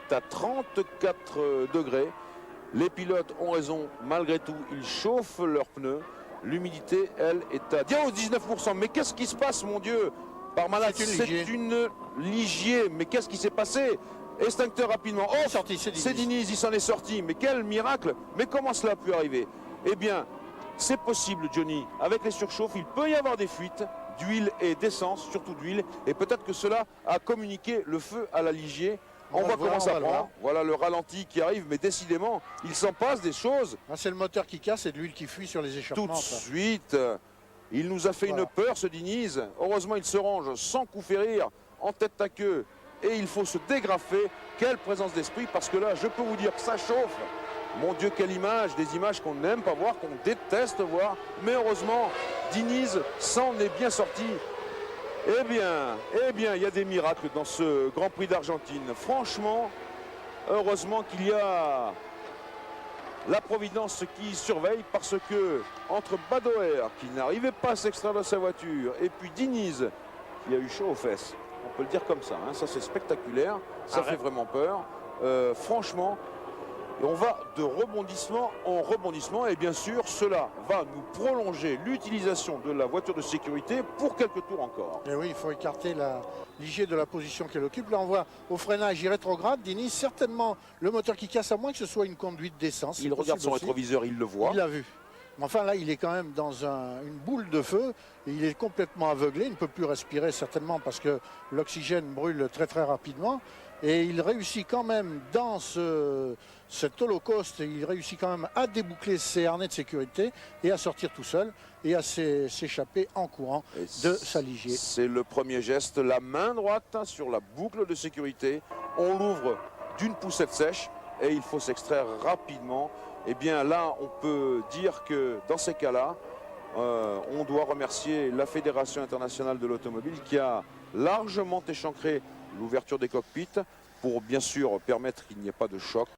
est à 34 degrés. Les pilotes ont raison, malgré tout, ils chauffent leurs pneus. L'humidité, elle, est à 19%. Mais qu'est-ce qui se passe, mon Dieu? Par malade, c'est une Ligier. Mais qu'est-ce qui s'est passé? Extincteur rapidement. Oh, c'est Diniz, il s'en est sorti. Mais quel miracle! Mais comment cela a pu arriver? Eh bien, c'est possible, Johnny. Avec les surchauffes, il peut y avoir des fuites d'huile et d'essence, surtout d'huile. Et peut-être que cela a communiqué le feu à la Ligier. On voit comment ça prend. Voilà le ralenti qui arrive, mais décidément, il s'en passe des choses. Ah, c'est le moteur qui casse et de l'huile qui fuit sur les échappements. Tout de suite, il nous a fait une peur, ce Diniz. Heureusement, il se range sans coup férir, en tête à queue. Et il faut se dégrafer. Quelle présence d'esprit, parce que là, je peux vous dire que ça chauffe. Mon Dieu, quelle image, des images qu'on n'aime pas voir, qu'on déteste voir. Mais heureusement, Diniz s'en est bien sorti. Eh bien, il y a des miracles dans ce Grand Prix d'Argentine. Franchement, heureusement qu'il y a la Providence qui surveille, parce que entre Badoer, qui n'arrivait pas à s'extraire de sa voiture, et puis Diniz, qui a eu chaud aux fesses, on peut le dire comme ça, hein, ça c'est spectaculaire, ça fait vraiment peur. Franchement, on va de rebondissement en rebondissement, et bien sûr, cela va nous prolonger l'utilisation de la voiture de sécurité pour quelques tours encore. Et oui, il faut écarter la Ligier de la position qu'elle occupe. Là, on voit au freinage, il rétrograde. Diniz, certainement le moteur qui casse, à moins que ce soit une conduite d'essence. Il regarde son rétroviseur, il le voit. Il l'a vu. Enfin là, il est quand même dans une boule de feu. Et il est complètement aveuglé. Il ne peut plus respirer certainement parce que l'oxygène brûle très très rapidement. Et il réussit quand même dans cet holocauste, il réussit quand même à déboucler ses harnais de sécurité et à sortir tout seul et à s'échapper en courant de sa Ligier. C'est le premier geste, la main droite sur la boucle de sécurité. On l'ouvre d'une poussette sèche et il faut s'extraire rapidement. Et bien là, on peut dire que dans ces cas-là, on doit remercier la Fédération internationale de l'automobile qui a largement échancré l'ouverture des cockpits pour bien sûr permettre qu'il n'y ait pas de choc.